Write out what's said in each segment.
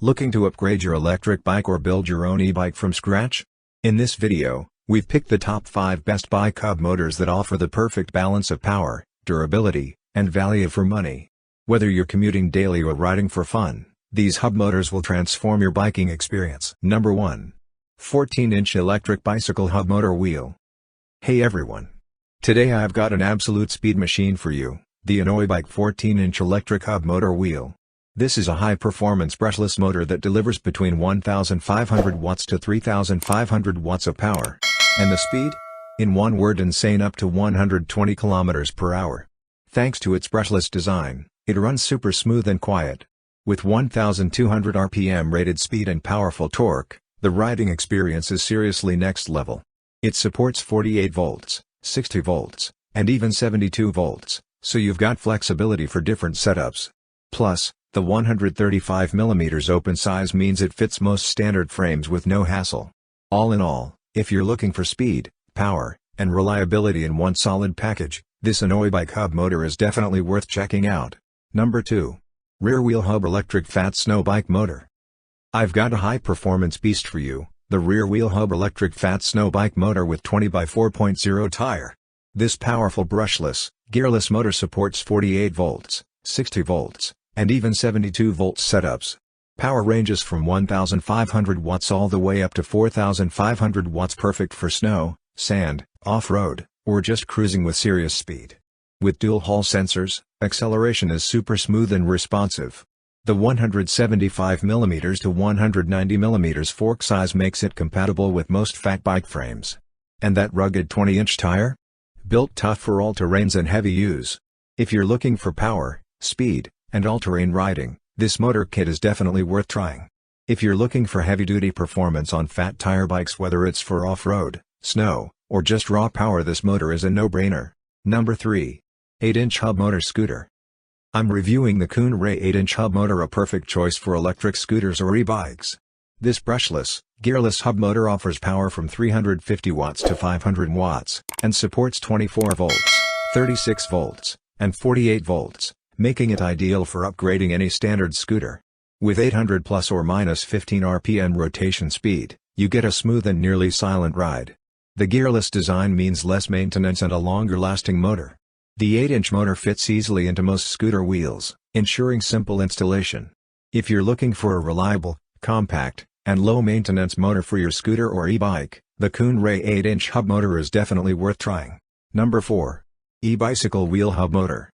Looking to upgrade your electric bike or build your own e-bike from scratch? In this video, we've picked the top 5 best bike hub motors that offer the perfect balance of power, durability, and value for money. Whether you're commuting daily or riding for fun, these hub motors will transform your biking experience. Number 1. 14-inch electric bicycle hub motor wheel. Hey everyone! Today I've got an absolute speed machine for you, the Ebike 14-inch electric hub motor wheel. This is a high-performance brushless motor that delivers between 1,500 watts to 3,500 watts of power. And the speed? In one word, insane, up to 120 kilometers per hour. Thanks to its brushless design, it runs super smooth and quiet. With 1,200 RPM rated speed and powerful torque, the riding experience is seriously next level. It supports 48 volts, 60 volts, and even 72 volts, so you've got flexibility for different setups. Plus, the 135mm open size means it fits most standard frames with no hassle. All in all, if you're looking for speed, power, and reliability in one solid package, this Ebike hub motor is definitely worth checking out. Number 2. Rear wheel hub electric fat snow bike motor. I've got a high-performance beast for you, the rear wheel hub electric fat snow bike motor with 20x4.0 tire. This powerful brushless, gearless motor supports 48 volts, 60 volts, and even 72 volts setups. Power ranges from 1,500 watts all the way up to 4,500 watts, perfect for snow, sand, off-road, or just cruising with serious speed. With dual Hall sensors, acceleration is super smooth and responsive. The 175mm to 190mm fork size makes it compatible with most fat bike frames. And that rugged 20-inch tire? Built tough for all terrains and heavy use. If you're looking for power, speed, and all-terrain riding, this motor kit is definitely worth trying. If you're looking for heavy-duty performance on fat tire bikes, whether it's for off-road, snow, or just raw power, this motor is a no-brainer. Number 3. 8-inch hub motor scooter. I'm reviewing the Kun Ray 8-inch hub motor, a perfect choice for electric scooters or e-bikes. This brushless, gearless hub motor offers power from 350 watts to 500 watts, and supports 24 volts, 36 volts, and 48 volts. Making it ideal for upgrading any standard scooter. With 800 plus or minus 15 RPM rotation speed, you get a smooth and nearly silent ride. The gearless design means less maintenance and a longer-lasting motor. The 8-inch motor fits easily into most scooter wheels, ensuring simple installation. If you're looking for a reliable, compact, and low-maintenance motor for your scooter or e-bike, the Kun Ray 8-inch hub motor is definitely worth trying. Number 4. E-bicycle wheel hub motor.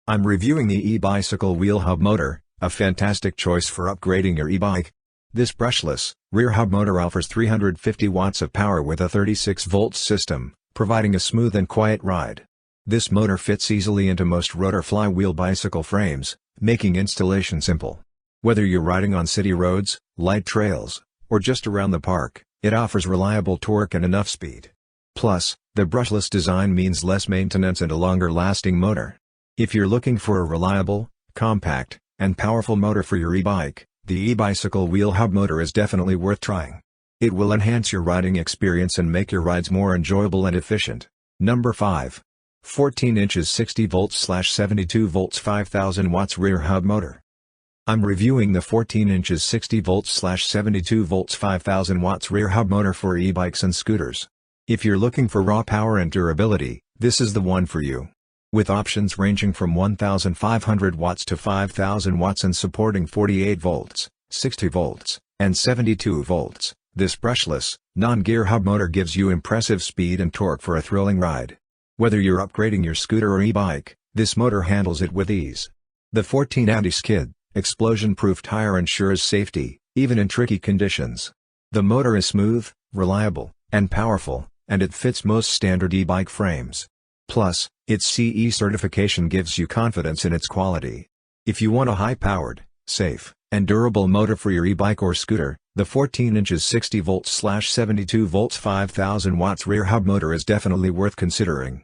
I'm reviewing the e-bicycle wheel hub motor, a fantastic choice for upgrading your e-bike. This brushless, rear hub motor offers 350 watts of power with a 36 volts system, providing a smooth and quiet ride. This motor fits easily into most rotor flywheel bicycle frames, making installation simple. Whether you're riding on city roads, light trails, or just around the park, it offers reliable torque and enough speed. Plus, the brushless design means less maintenance and a longer-lasting motor. If you're looking for a reliable, compact, and powerful motor for your e-bike, the e-bicycle wheel hub motor is definitely worth trying. It will enhance your riding experience and make your rides more enjoyable and efficient. Number 5. 14 inches 60 volts/72 volts 5000 watts rear hub motor. I'm reviewing the 14 inches 60 volts/72 volts 5000 watts rear hub motor for e-bikes and scooters. If you're looking for raw power and durability, this is the one for you. With options ranging from 1,500 watts to 5,000 watts and supporting 48 volts, 60 volts, and 72 volts, this brushless, non-gear hub motor gives you impressive speed and torque for a thrilling ride. Whether you're upgrading your scooter or e-bike, this motor handles it with ease. The 14 anti-skid, explosion-proof tire ensures safety, even in tricky conditions. The motor is smooth, reliable, and powerful, and it fits most standard e-bike frames. Plus, its CE certification gives you confidence in its quality. If you want a high-powered, safe, and durable motor for your e-bike or scooter, the 14 inches 60 volts/72 volts 5000 watts rear hub motor is definitely worth considering.